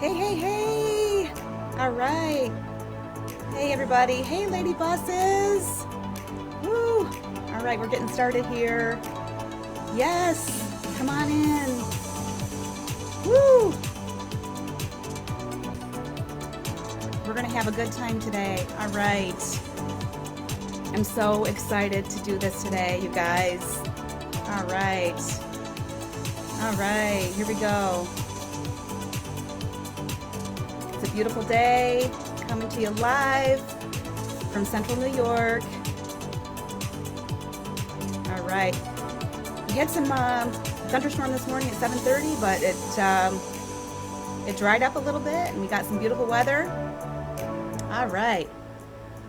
Hey, hey, hey! All right. Hey, everybody. Hey, lady bosses. Woo! All right, we're getting started here. Yes! Come on in. Woo! We're going to have a good time today. All right. I'm so excited to do this today, you guys. All right. All right, here we go. It's a beautiful day, coming to you live from Central New York. All right. We had some thunderstorm this morning at 7:30, but it dried up a little bit, and we got some beautiful weather. All right.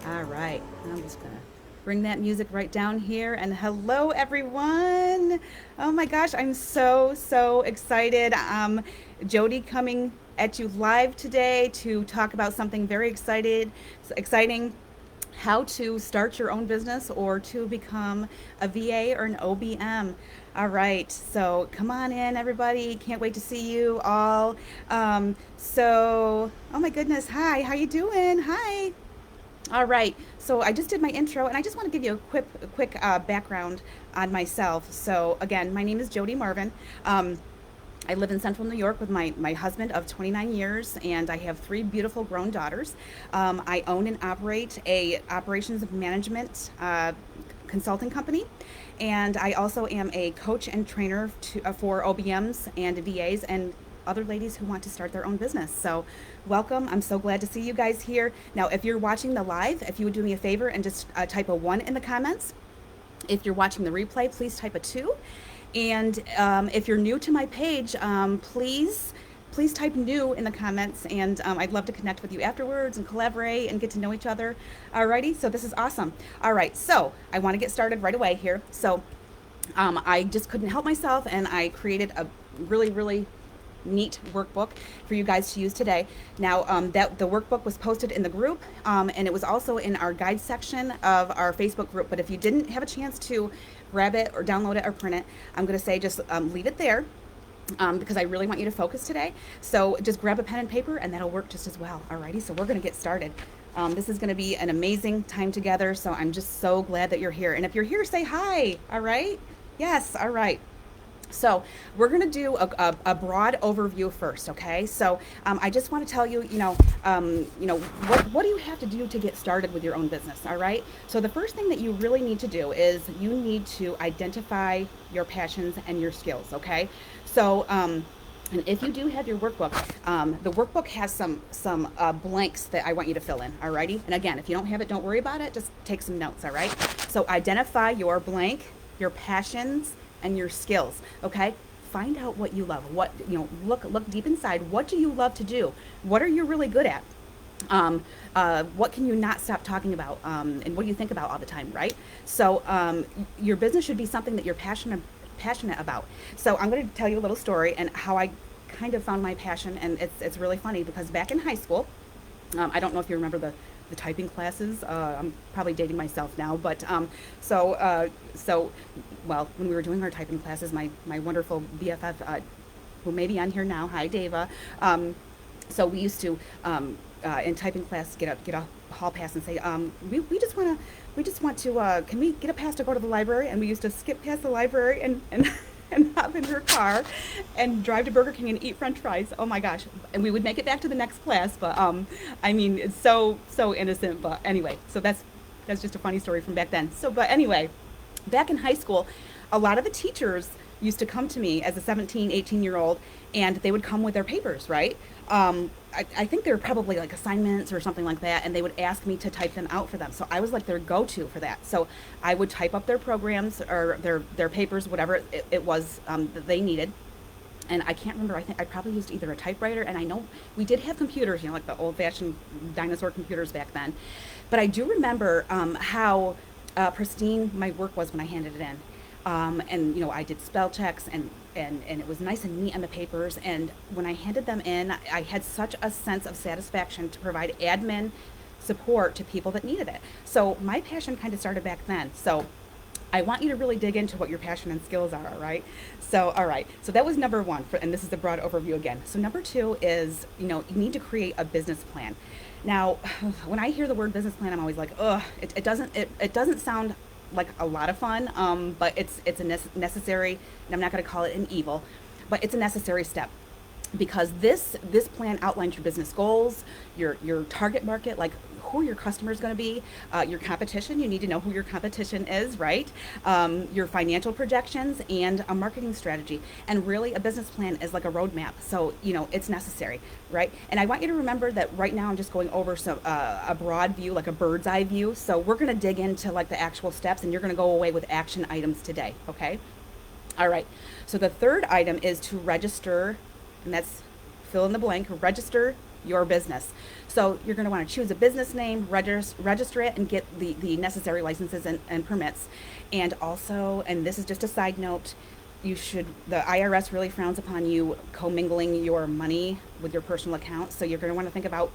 All right. I'm just gonna bring that music right down here. And hello, everyone. Oh my gosh, I'm so excited. Jody coming at you live today to talk about something very exciting, how to start your own business or to become a VA or an OBM. All right, so come on in, everybody. Can't wait to see you all. Oh my goodness, hi, how you doing? Hi. All right, so I just did my intro, and I just want to give you a quick background on myself. So again, my name is Jody Marvin. I live in Central New York with my husband of 29 years, and I have three beautiful grown daughters. I own and operate a operations management consulting company, and I also am a coach and trainer for OBMs and VAs and other ladies who want to start their own business. So welcome. I'm so glad to see you guys here. Now, if you're watching the live, if you would do me a favor and just type a 1 in the comments. If you're watching the replay, please type a 2. And if you're new to my page, please type new in the comments, and I'd love to connect with you afterwards and collaborate and get to know each other. Alrighty, so this is awesome. All right, so I want to get started right away here. So I just couldn't help myself, and I created a really neat workbook for you guys to use today. Now that the workbook was posted in the group, and it was also in our guide section of our Facebook group. But if you didn't have a chance to grab it or download it or print it, I'm going to say just leave it there. Because I really want you to focus today. So just grab a pen and paper, and that'll work just as well. Alrighty, so we're going to get started. This is going to be an amazing time together, so I'm just so glad that you're here. And if you're here, say hi. All right? Yes, all right. So we're going to do a broad overview first, okay? So I just want to tell you, what do you have to do to get started with your own business, all right? So the first thing that you really need to do is you need to identify your passions and your skills, okay? So and if you do have your workbook, the workbook has some blanks that I want you to fill in, alrighty? And again, if you don't have it, don't worry about it. Just take some notes, all right? So identify your blank, your passions, and your skills, okay? Find out what you love. Look deep inside. What do you love to do? What are you really good at? What can you not stop talking about? And what do you think about all the time, right? So your business should be something that you're passionate about. So I'm going to tell you a little story and how I kind of found my passion, and it's really funny because back in high school, I don't know if you remember the typing classes. I'm probably dating myself now, but well, when we were doing our typing classes, my wonderful BFF, who may be on here now, hi Dava. So we used to in typing class get a hall pass and say, we just want to can we get a pass to go to the library? And we used to skip past the library and and hop in her car and drive to Burger King and eat French fries. Oh my gosh! And we would make it back to the next class, but I mean, it's so innocent. But anyway, so that's just a funny story from back then. So, but anyway, back in high school, a lot of the teachers used to come to me as a 17, 18-year-old, and they would come with their papers, right? I think they were probably like assignments or something like that, and they would ask me to type them out for them. So I was like their go-to for that. So I would type up their programs or their papers, whatever it was that they needed. And I can't remember, I think I probably used either a typewriter, and I know we did have computers, like the old-fashioned dinosaur computers back then. But I do remember how pristine my work was when I handed it in. And I did spell checks, and it was nice and neat on the papers. And when I handed them in, I had such a sense of satisfaction to provide admin support to people that needed it. So my passion kind of started back then. So I want you to really dig into what your passion and skills are, all right? So, all right. So that was number one, and this is the broad overview again. So number two is, you need to create a business plan. Now, when I hear the word business plan, I'm always like, ugh, it doesn't sound like a lot of fun, but it's a necessary, and I'm not going to call it an evil, but it's a necessary step because this plan outlines your business goals, your target market, like who your customer is going to be, your competition. You need to know who your competition is, right? Your financial projections and a marketing strategy. And really, a business plan is like a roadmap. So it's necessary, right? And I want you to remember that right now I'm just going over some a broad view, like a bird's eye view. So we're going to dig into like the actual steps, and you're going to go away with action items today. Okay. All right. So the third item is to register, and that's fill in the blank, register your business. So you're going to want to choose a business name, register it, and get the necessary licenses and permits. And also, and this is just a side note, the IRS really frowns upon you commingling your money with your personal account. So you're going to want to think about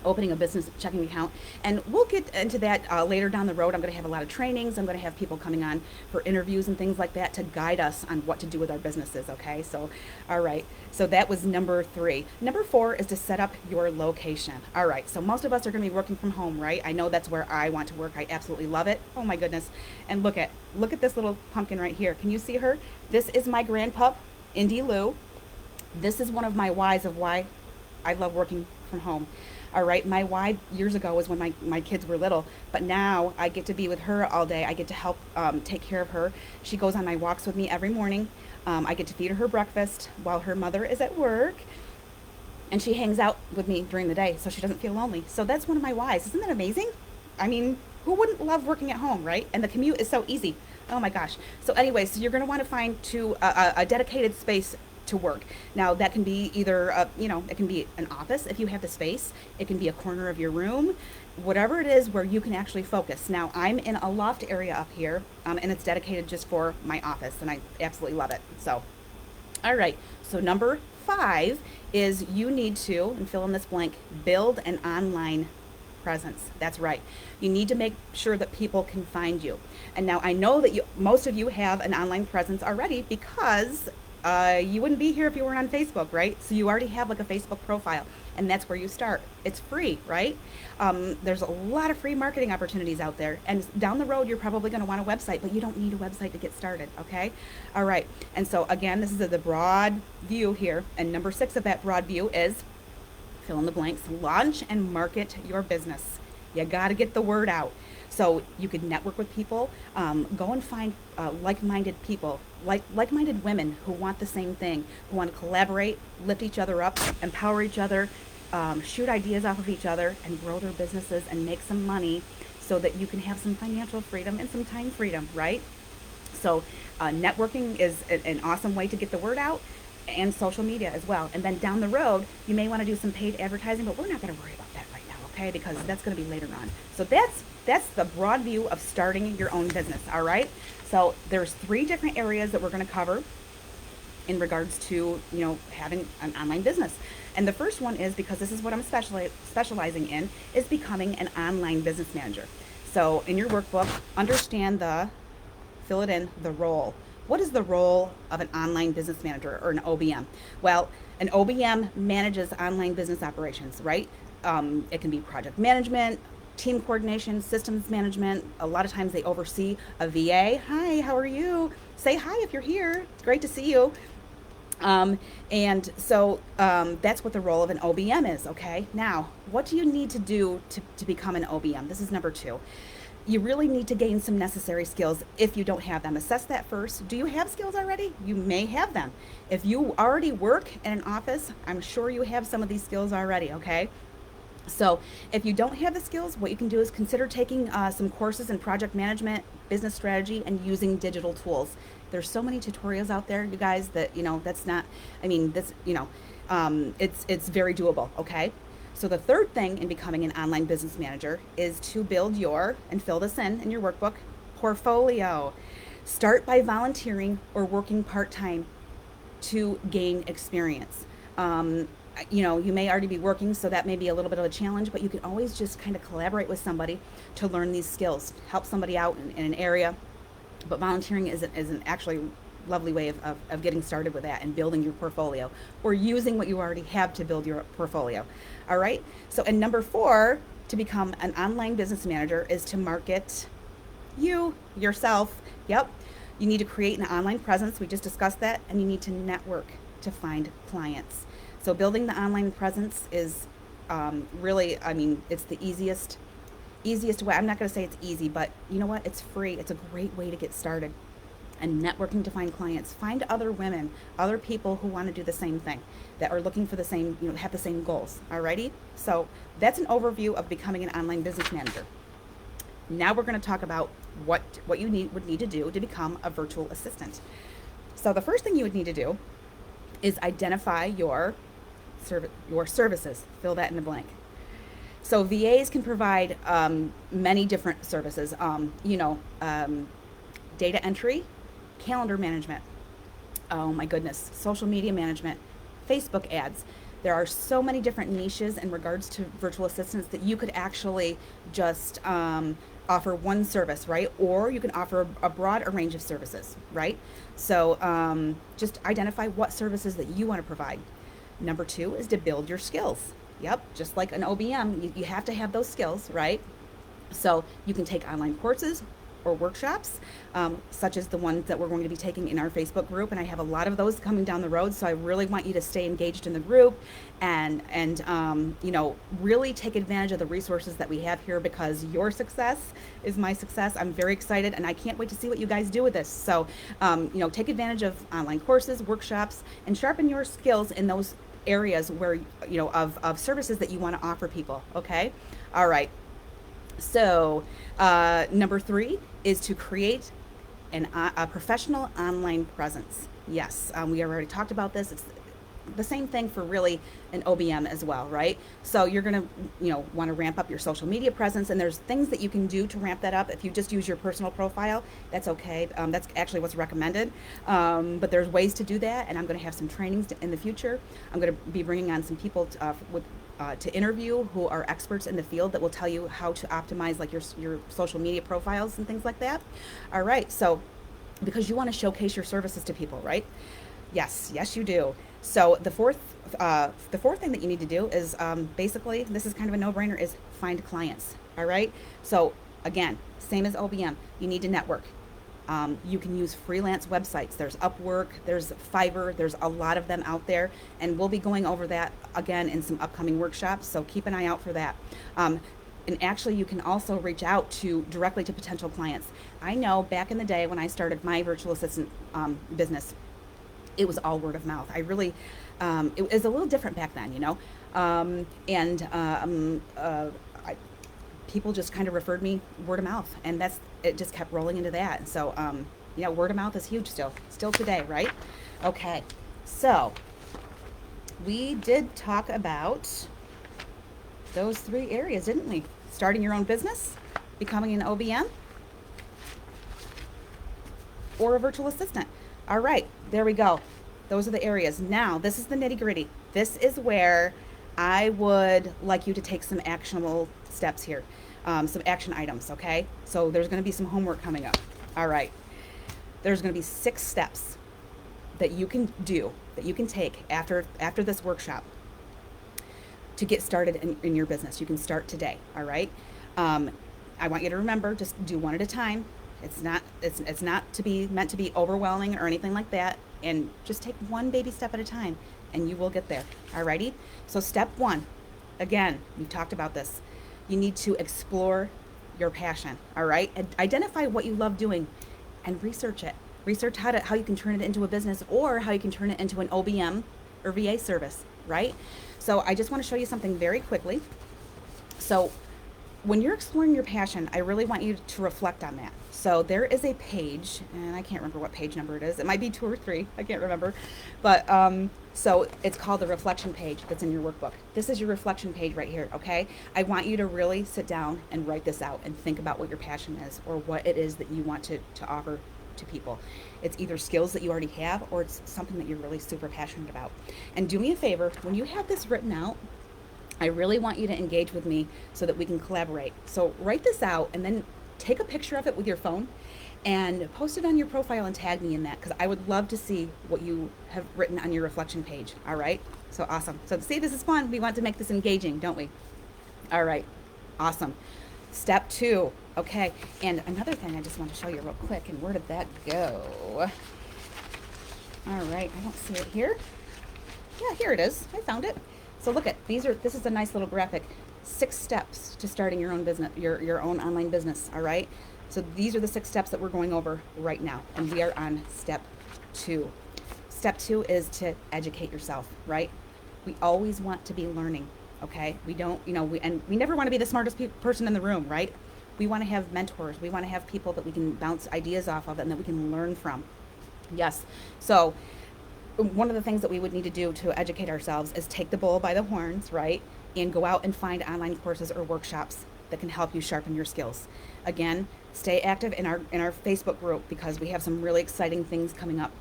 opening a business checking account, and we'll get into that later down the road. I'm going to have a lot of trainings. I'm going to have people coming on for interviews and things like that to guide us on what to do with our businesses. Okay, so all right, so that was number three. Number four is to set up your location. All right, so most of us are going to be working from home, right? I know that's where I want to work. I absolutely love it. Oh my goodness. And look at this little pumpkin right here. Can you see her? This is my grandpup, Indy Lou. This is one of my whys of why I love working from home. All right, my why years ago was when my kids were little, but now I get to be with her all day. I get to help take care of her. She goes on my walks with me every morning. I get to feed her breakfast while her mother is at work, and she hangs out with me during the day so she doesn't feel lonely. So that's one of my whys. Isn't that amazing? I mean, who wouldn't love working at home, right? And the commute is so easy. Oh my gosh. So anyway, so you're going to want to find a dedicated space to work. Now that can be either, it can be an office if you have the space. It can be a corner of your room, whatever it is where you can actually focus. Now I'm in a loft area up here, and it's dedicated just for my office, and I absolutely love it. So, all right. So number five is you need to, and fill in this blank, build an online presence. That's right. You need to make sure that people can find you. And now I know that most of you have an online presence already because you wouldn't be here if you weren't on Facebook, right? So you already have like a Facebook profile, and that's where you start. It's free, right? There's a lot of free marketing opportunities out there, and down the road you're probably going to want a website, but you don't need a website to get started. Okay. All right. And so again, this is the broad view here, and number 6 of that broad view is fill in the blanks, launch and market your business. You got to get the word out. So you could network with people, go and find like-minded people, like-minded women who want the same thing, who want to collaborate, lift each other up, empower each other, shoot ideas off of each other, and grow their businesses and make some money so that you can have some financial freedom and some time freedom, right? So networking is an awesome way to get the word out, and social media as well. And then down the road, you may want to do some paid advertising, but we're not going to worry about that right now, okay? Because that's going to be later on. So that's the broad view of starting your own business, all right? So there's 3 different areas that we're going to cover in regards to, having an online business. And the first one is, because this is what I'm specializing in, is becoming an online business manager. So in your workbook, understand fill it in, the role. What is the role of an online business manager, or an OBM? Well, an OBM manages online business operations, right? It can be project management, team coordination, systems management. A lot of times they oversee a VA. Hi, how are you? Say hi if you're here. It's great to see you. And so that's what the role of an OBM is, okay? Now, what do you need to do to become an OBM? This is number 2. You really need to gain some necessary skills if you don't have them. Assess that first. Do you have skills already? You may have them. If you already work in an office, I'm sure you have some of these skills already, okay? So if you don't have the skills, what you can do is consider taking some courses in project management, business strategy, and using digital tools. There's so many tutorials out there, you guys, that, that's not, it's very doable, okay? So the third thing in becoming an online business manager is to build and fill this in your workbook, portfolio. Start by volunteering or working part-time to gain experience. You may already be working, so that may be a little bit of a challenge, but you can always just kind of collaborate with somebody to learn these skills, help somebody out in an area, But volunteering is an actually lovely way of getting started with that and building your portfolio, or using what you already have to build your portfolio. All right. So, and number 4, to become an online business manager, is to market yourself. Yep. You need to create an online presence. We just discussed that. And you need to network to find clients. So building the online presence is really, I mean, it's the easiest way. I'm not going to say it's easy, but you know what? It's free. It's a great way to get started. And networking to find clients. Find other women, other people who want to do the same thing, that are looking for the same, have the same goals. Alrighty? So that's an overview of becoming an online business manager. Now we're going to talk about what you would need to do to become a virtual assistant. So the first thing you would need to do is identify your services. Fill that in the blank. So VAs can provide many different services. Data entry, calendar management. Oh my goodness, social media management, Facebook ads. There are so many different niches in regards to virtual assistants that you could actually just offer one service, right? Or you can offer a broad range of services, right? So just identify what services that you want to provide. Number 2 is to build your skills. Yep, just like an OBM, you have to have those skills, right? So you can take online courses or workshops, such as the ones that we're going to be taking in our Facebook group, and I have a lot of those coming down the road. So I really want you to stay engaged in the group, and really take advantage of the resources that we have here, because your success is my success. I'm very excited, and I can't wait to see what you guys do with this. So take advantage of online courses, workshops, and sharpen your skills in those areas where of services that you want to offer people. Okay, all right. So number 3 is to create a professional online presence. Yes, we already talked about this. It's the same thing for really an OBM as well, right? So you're going to want to ramp up your social media presence, and there's things that you can do to ramp that up. If you just use your personal profile, that's okay. That's actually what's recommended. But there's ways to do that, and I'm going to have some trainings in the future. I'm going to be bringing on some people to interview who are experts in the field that will tell you how to optimize like your social media profiles and things like that. All right, so because you want to showcase your services to people, right? Yes, you do. So the fourth thing that you need to do is basically, this is kind of a no-brainer, is find clients. All right. So again, same as OBM, you need to network. You can use freelance websites. There's Upwork, there's Fiverr, there's a lot of them out there, and we'll be going over that again in some upcoming workshops. So keep an eye out for that. And actually, you can also reach out directly to potential clients. I know back in the day when I started my virtual assistant business, it was all word of mouth. I really, it was a little different back then, people just kind of referred me word of mouth, and it just kept rolling into that. And so, word of mouth is huge still today, right? Okay, so we did talk about those 3 areas, didn't we? Starting your own business, becoming an OBM, or a virtual assistant. All right, there we go. Those are the areas. Now, this is the nitty-gritty. This is where I would like you to take some actionable steps here, some action items, okay? So there's going to be some homework coming up. All right. There's going to be 6 steps that you can do, that you can take after this workshop to get started in your business. You can start today, all right? I want you to remember, just do one at a time. It's not meant to be overwhelming or anything like that. And just take one baby step at a time, and you will get there. Alrighty? So step 1, again, we've talked about this. You need to explore your passion. All right? Identify what you love doing, and research it. Research how you can turn it into a business, or how you can turn it into an OBM or VA service. Right? So I just want to show you something very quickly. So when you're exploring your passion, I really want you to reflect on that. So there is a page, and I can't remember what page number it is. It might be 2 or 3. I can't remember. But so it's called the reflection page that's in your workbook. This is your reflection page right here, okay? I want you to really sit down and write this out and think about what your passion is, or what it is that you want to offer to people. It's either skills that you already have, or it's something that you're really super passionate about. And do me a favor, when you have this written out, I really want you to engage with me so that we can collaborate. So write this out, and then take a picture of it with your phone and post it on your profile and tag me in that, because I would love to see what you have written on your reflection page. All right. So awesome. So see, this is fun. We want to make this engaging, don't we? All right. Awesome. Step 2. Okay. And another thing I just want to show you real quick. And where did that go? All right. I don't see it here. Yeah, here it is. I found it. So look at this is a nice little graphic. 6 steps to starting your own business, your own online business. All right. So these are the 6 steps that we're going over right now. And we are on step 2. Step 2 is to educate yourself, right? We always want to be learning. Okay. We don't, we never want to be the smartest person in the room, right? We want to have mentors. We want to have people that we can bounce ideas off of and that we can learn from. Yes. So one of the things that we would need to do to educate ourselves is take the bull by the horns, right? And go out and find online courses or workshops that can help you sharpen your skills. Again, stay active in our Facebook group, because we have some really exciting things coming up.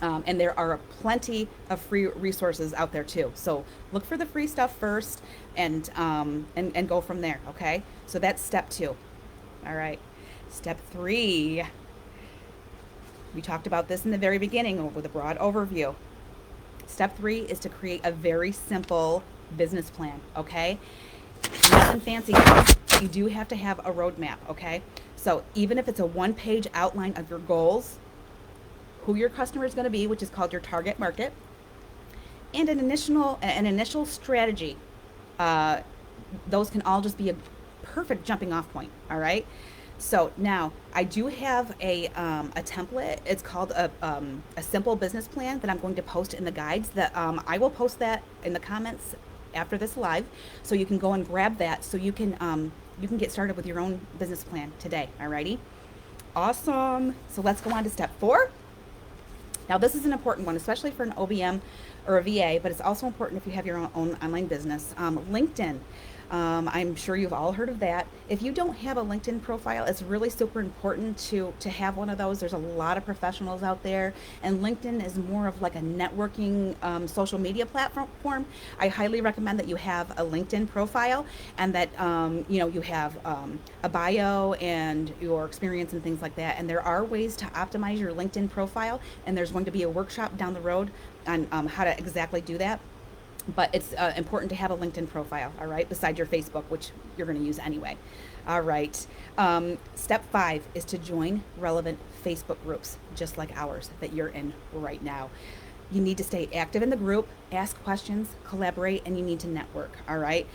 And there are plenty of free resources out there too. So look for the free stuff first, and go from there. Okay. So that's step 2. All right. Step 3. We talked about this in the very beginning with a broad overview. Step 3 is to create a very simple business plan. Okay. Nothing fancy. You do have to have a roadmap. Okay. So even if it's a 1-page outline of your goals, who your customer is going to be, which is called your target market, and an initial strategy. Those can all just be a perfect jumping off point. All right. So now I do have a template. It's called a simple business plan that I'm going to post in the guides. That I will post that in the comments after this live, so you can go and grab that, so you can get started with your own business plan today. Alrighty. Awesome. So let's go on to step 4. Now this is an important one, especially for an OBM or a VA, but it's also important if you have your own online business. LinkedIn. I'm sure you've all heard of that. If you don't have a LinkedIn profile, it's really super important to have one of those. There's a lot of professionals out there, and LinkedIn is more of like a networking social media platform. I highly recommend that you have a LinkedIn profile, and that you have a bio and your experience and things like that. And there are ways to optimize your LinkedIn profile, and there's going to be a workshop down the road on how to exactly do that. But it's important to have a LinkedIn profile, all right, besides your Facebook, which you're going to use anyway. All right. Step 5 is to join relevant Facebook groups, just like ours that you're in right now. You need to stay active in the group, ask questions, collaborate, and you need to network, all right,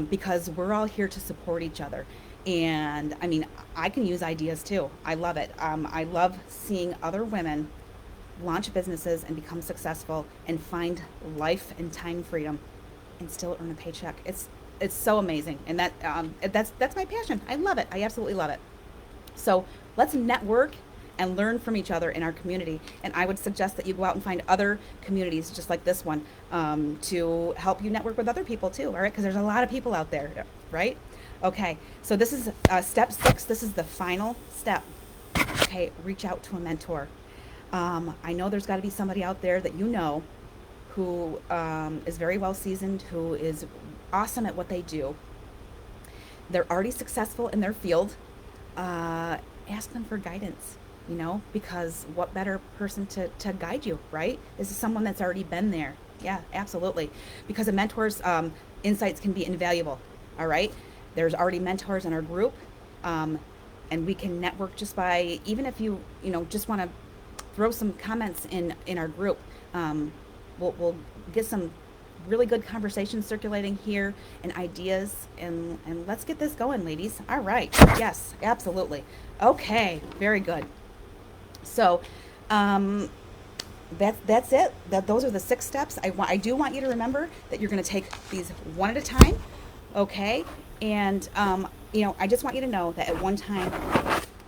because we're all here to support each other. And I mean, I can use ideas too. I love it. I love seeing other women launch businesses and become successful and find life and time freedom and still earn a paycheck. It's so amazing, and that's my passion. I love it. I absolutely love it. So let's network and learn from each other in our community. And I would suggest that you go out and find other communities just like this one, to help you network with other people too. All right, because there's a lot of people out there, right? Okay, so this is step 6. This is the final step. Okay, reach out to a mentor. I know there's got to be somebody out there that you know who is very well seasoned, who is awesome at what they do. They're already successful in their field. Ask them for guidance, because what better person to guide you, right? This is someone that's already been there. Yeah, absolutely. Because a mentor's insights can be invaluable, all right? There's already mentors in our group, and we can network just by, even if you just want to throw some comments in our group. We'll get some really good conversations circulating here and ideas, and let's get this going, ladies. All right. Yes, absolutely. Okay, very good. So that's it. Those are the 6 steps. I do want you to remember that you're going to take these one at a time. Okay, and I just want you to know that at one time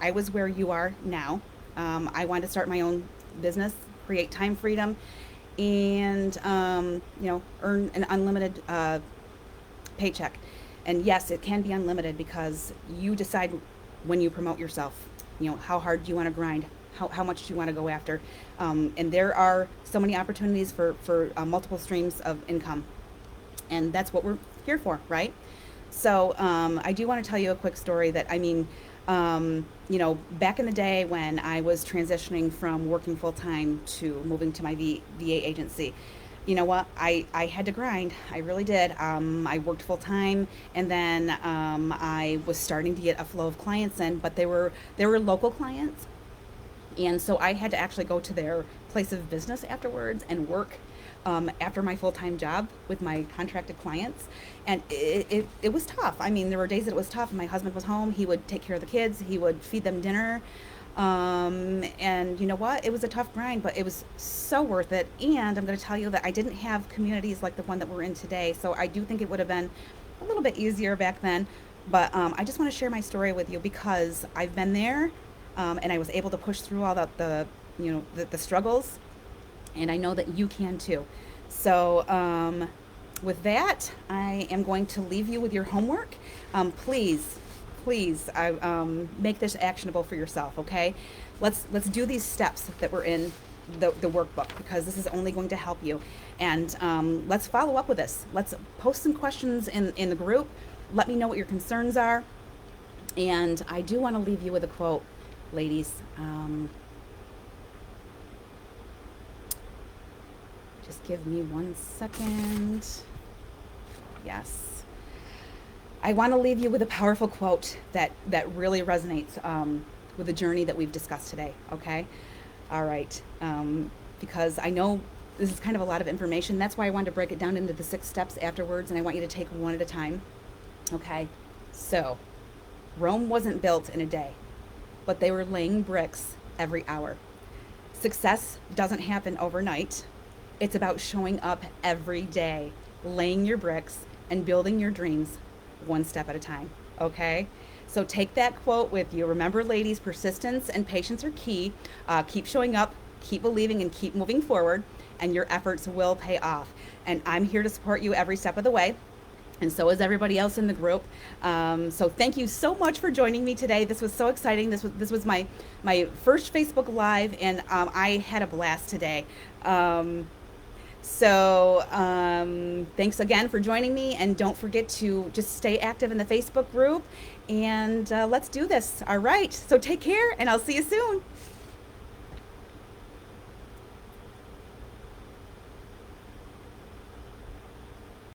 I was where you are now. I wanted to start my own business, create time freedom, and earn an unlimited paycheck. And yes, it can be unlimited because you decide when you promote yourself. How hard do you want to grind? How much do you want to go after? And there are so many opportunities for multiple streams of income, and that's what we're here for, right? So I do want to tell you a quick story that Back in the day when I was transitioning from working full time to moving to my VA agency, you know what? I had to grind. I really did. I worked full time, and then I was starting to get a flow of clients in, but they were local clients, and so I had to actually go to their place of business afterwards and work after my full time job with my contracted clients. And it was tough. I mean, there were days that it was tough. My husband was home. He would take care of the kids, he would feed them dinner. And you know what? It was a tough grind, but it was so worth it. And I'm going to tell you that I didn't have communities like the one that we're in today. So I do think it would have been a little bit easier back then. But I just want to share my story with you because I've been there, and I was able to push through all the struggles, and I know that you can too. So, with that, I am going to leave you with your homework. Please, please, make this actionable for yourself. Okay, let's do these steps that were in the workbook because this is only going to help you. And let's follow up with this. Let's post some questions in the group. Let me know what your concerns are. And I do want to leave you with a quote, ladies. Just give me 1 second. Yes. I want to leave you with a powerful quote that really resonates with the journey that we've discussed today, okay? All right. Because I know this is kind of a lot of information. That's why I wanted to break it down into the 6 steps afterwards, and I want you to take one at a time, okay? So, Rome wasn't built in a day, but they were laying bricks every hour. Success doesn't happen overnight. It's about showing up every day, laying your bricks, and building your dreams one step at a time. Okay? So take that quote with you. Remember, ladies, persistence and patience are key. Keep showing up, keep believing, and keep moving forward, and your efforts will pay off. And I'm here to support you every step of the way. And so is everybody else in the group. So thank you so much for joining me today. This was so exciting. This was my first Facebook Live, and I had a blast today. Thanks again for joining me, and don't forget to just stay active in the Facebook group, and let's do this. All right. So take care, and I'll see you soon.